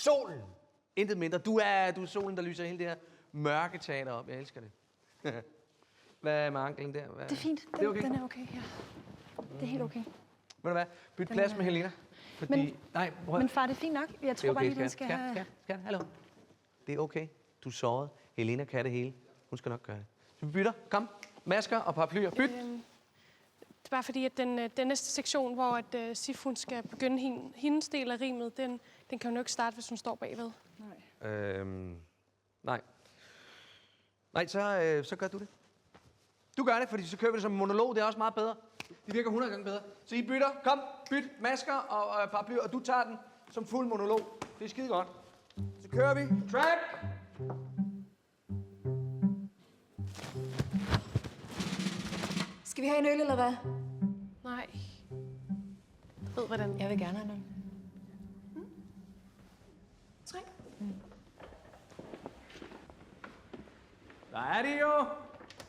solen. Intet mindre. Du er solen, der lyser hele det her mørke teater op. Jeg elsker det. Hvad er med anklen der? Det er fint. Det er okay? Den er okay, ja. Det er helt okay. Ved du hvad? Byt plads med Helena. Fordi... Men far, det er fint nok. Jeg tror bare lige, den skal have... Skat, hallo. Det er okay. Du er såret. Helena kan det hele. Hun skal nok gøre det. Så vi bytter. Kom. Masker og paraplyer. Byt. Det er bare fordi, at den næste sektion, hvor Sif hun skal begynde hendes del af rimet, den kan hun jo ikke starte, hvis hun står bagved. Nej. Nej, så gør du det. Du gør det, fordi så kører vi det som monolog. Det er også meget bedre. Det virker 100 gange bedre. Så I bytter. Kom, byt masker og paraplyer, og du tager den som fuld monolog. Det er skide godt. Så kører vi. Track! Skal vi have en øl, eller hvad? Nej. Jeg ved, hvordan... Jeg vil gerne have en øl. Træk. Der er de jo.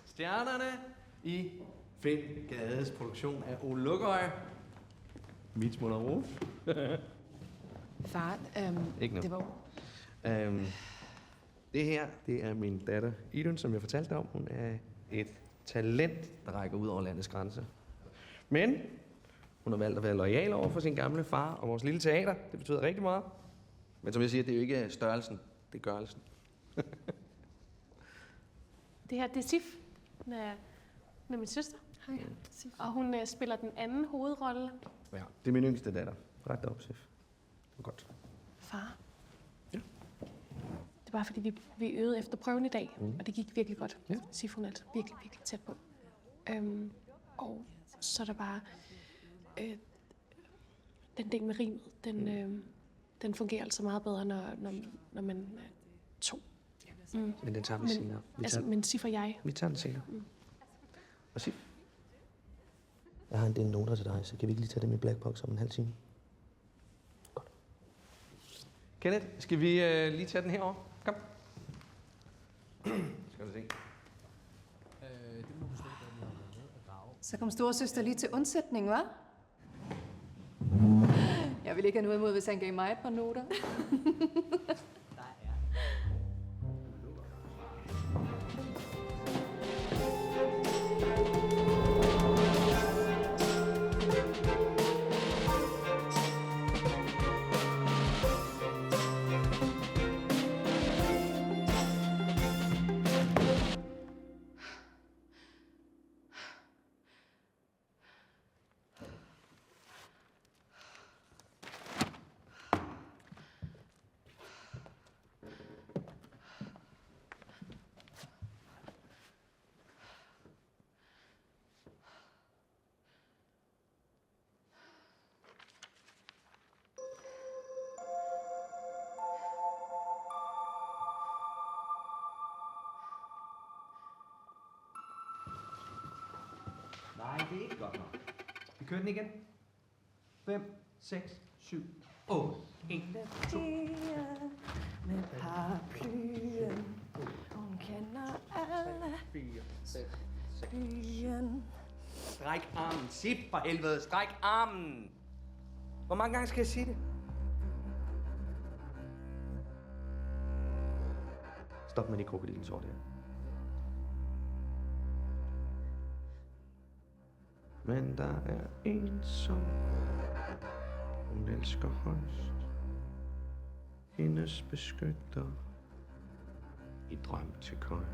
Stjernerne i Finn Gades produktion af Ole Lukøje. Mit små ro. Far, Ikke noget. det var... Det her, det er min datter Idun, som jeg fortalte om. Hun er et talent, der rækker ud over landets grænser. Men hun har valgt at være loyal over for sin gamle far og vores lille teater. Det betyder rigtig meget. Men som jeg siger, det er jo ikke størrelsen, det er gørelsen. Det her, det er Sif. Hun er min søster. Hej. Og hun spiller den anden hovedrolle. Ja, det er min yngste datter. Ret op, Sif. Det er godt. Far. Ja. Det var fordi, vi øvede efter prøven i dag, og det gik virkelig godt. Ja. Sif, hun er altså virkelig, virkelig tæt på. Og så er der bare... den del med rimet, den fungerer altså meget bedre, når man er to. Men den tager vi senere. Men Sif og jeg... Vi tager den senere. Og Sif? Jeg har en del noter til dig, så kan vi ikke lige tage dem i Blackbox om en halv time? Godt. Kenneth, skal vi lige tage den herover? Kom. Skal du se. Så kom storesøster lige til undsætning, hva'? Jeg vil ikke have noget imod, hvis han gav mig et par noter. Nej, det er ikke godt nok. Vi kører den igen. 5, 6, 7, 8. 1, 2. Med paraplyen, hun kender alle 4, 5, 6. byen. Stræk armen. Sip for helvede. Stræk armen. Hvor mange gange skal jeg sige det? Stop med de krokodiltår der. Men der er en, som hun elsker højst. Hendes beskytter i drøm til køjs.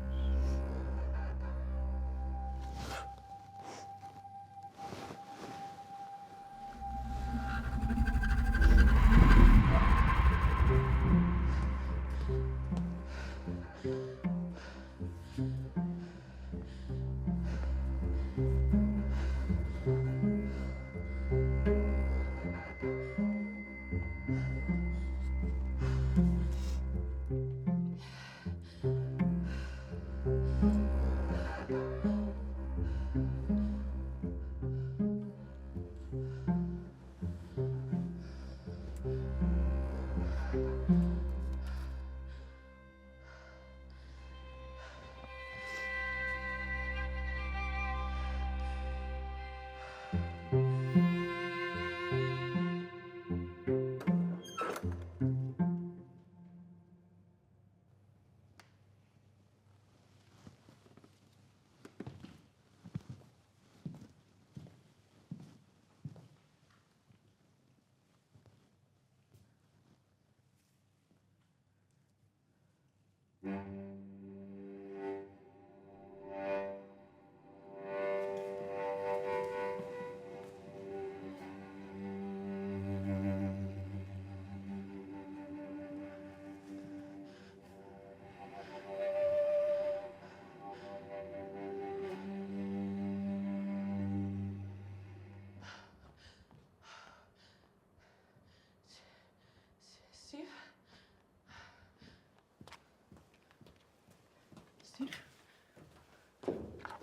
Sif?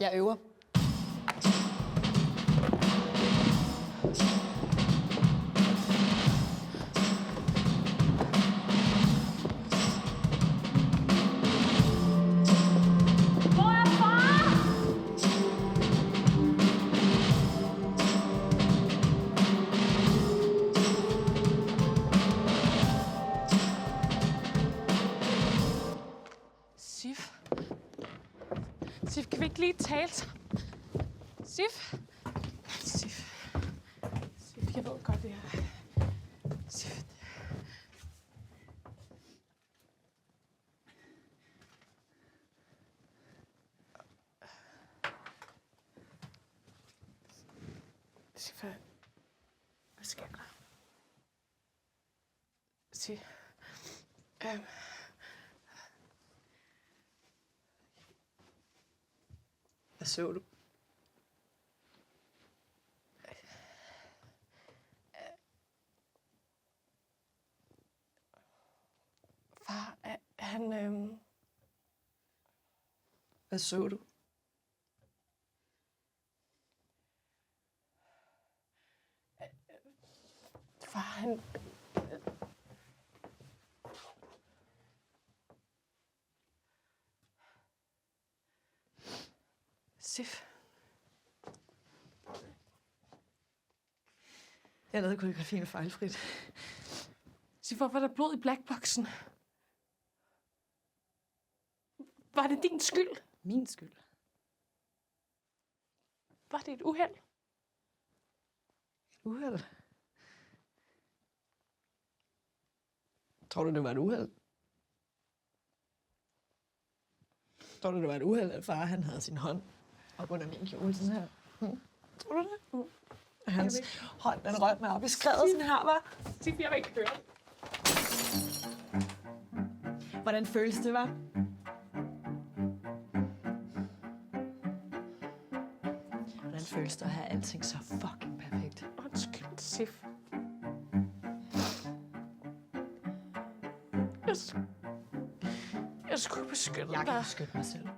Jeg øver. Sif? Sif, kan vi ikke lige tale sammen? Sif? Sif? Sif, jeg ved godt, det er... Sif... Sif, hvad sker der? Sif... Hvad så du? Far, han... Hvad så du? Far, han... Sif. Jeg lavede koreografien fejlfrit. Sif, hvorfor er der blod i blackboxen? Var det din skyld? Min skyld. Var det et uheld? Uheld? Tror du, det var et uheld? Tror du, det var et uheld, at far han havde sin hånd op under min kjole sådan her? Tror du det? Og hans hånd, den røg mig op i skredet sådan her, var. Sif, jeg vil ikke høre. Hvordan føles det, var? Hvordan føles det at have alting så fucking perfekt? Undskyld, Sif. Jeg skulle beskytte Jeg kan dig. beskytte mig selv.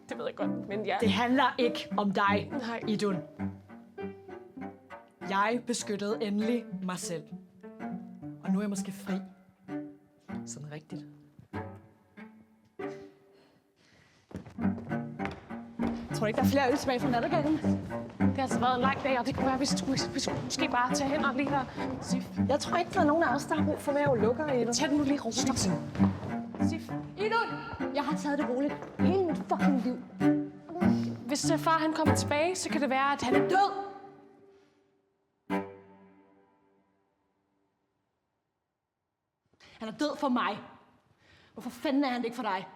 Det ved jeg godt, men jeg... Det handler ikke om dig, Nej. Idun. Jeg beskyttede endelig mig selv. Og nu er jeg måske fri. Sådan rigtigt. Tror du ikke, der er flere øl tilbage fra nattergalen? Det har altså været en lang dag, og det kunne være, vi skulle måske bare tage hen og lige der. Sif, Jeg tror ikke, der er nogen af os, der har brug for mere lukker, Idun. tag den nu lige roligt. Sif, Idun! Jeg har taget det roligt hele mit fucking liv. hvis far han kommer tilbage, så kan det være, at han er død. Han er død for mig. Hvorfor fanden er han det ikke for dig?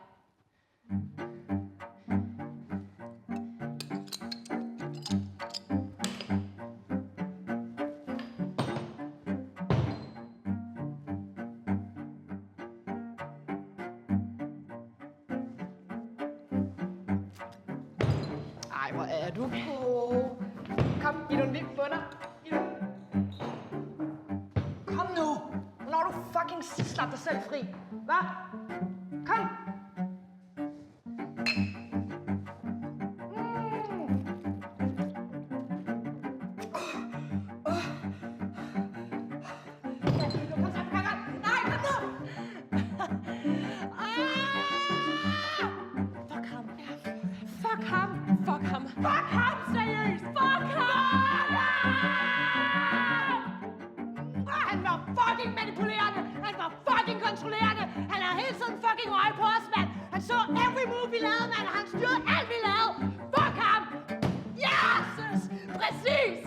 Ej, hvor er du god. Kom, Idun, vi bunder. Idun. Kom nu. Hvornår du fucking sidst slap dig selv fri? Hvad? Kom. Fuck ham. Fuck ham. Fuck ham, seriøst! Fuck ham! Han var fucking manipulerende! Han var fucking kontrollerende! Han har hele tiden fucking øje på os, mand! Han så every move, vi lavede, mand! Han styrede alt, vi lavede! Fuck ham! Yes! Præcis!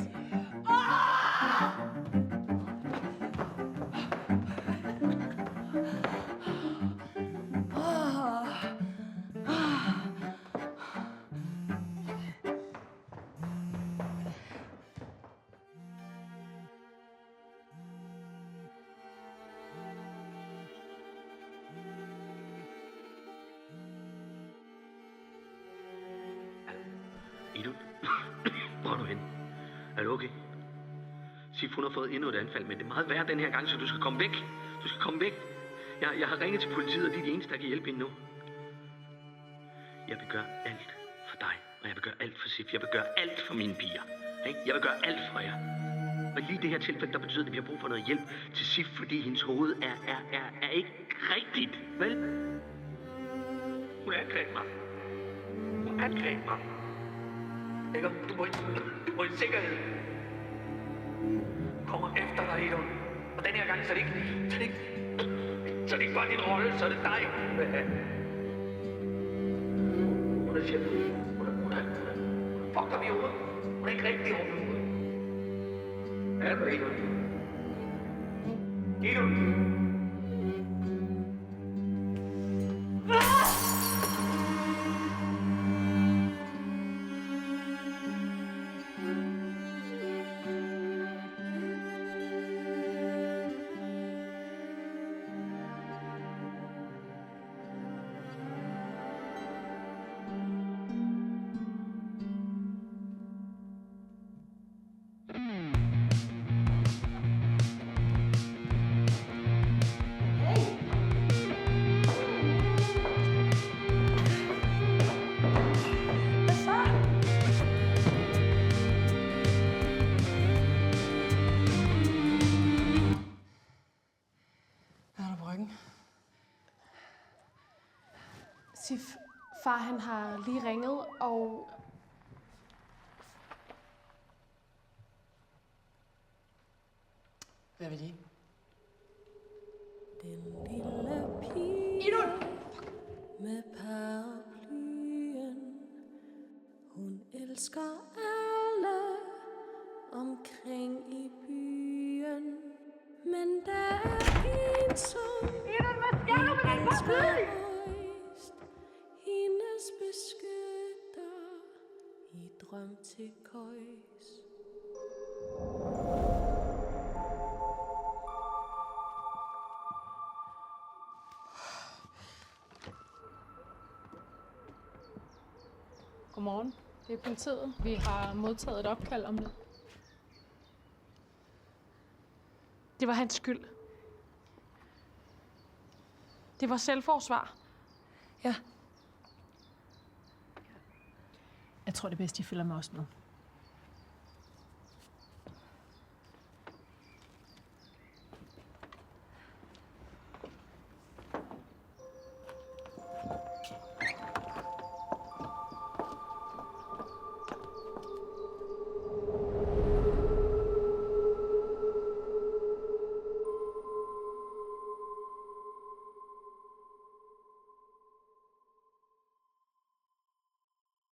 Hvor er du henne? Er du okay? Sif, hun har fået endnu et anfald, men det er meget værre den her gang, så du skal komme væk. Du skal komme væk. Jeg har ringet til politiet, og de er de eneste, der kan hjælpe hende nu. Jeg vil gøre alt for dig, og jeg vil gøre alt for Sif. Jeg vil gøre alt for mine piger. Ikke? Jeg vil gøre alt for jer. Og lige det her tilfælde, der betyder, at vi har brug for noget hjælp til Sif, fordi hendes hoved er ikke rigtigt, vel? Hun angreb mig. Hun angreb mig. Ikke? Du må i sikkerhed. Hun kommer efter dig, Idun. Og den her gang, så er det ikke bare din rolle, så er det dig. Hun er sjældent. Hun er fucked op i hovedet. Hun er ikke rigtig overhovedet. Er du Idun? Idun! Sif, far han har lige ringet, og... Hvad vil de? Den lille pige med paraplyen, hun elsker alle omkring i byen, men der er en som elsker højst, hendes beskytter i drøm til køjs. Godmorgen, det er politiet. Vi har modtaget et opkald om det. Det var hans skyld. Det var selvforsvar. Ja. Jeg tror, det er bedst, de følger med os med.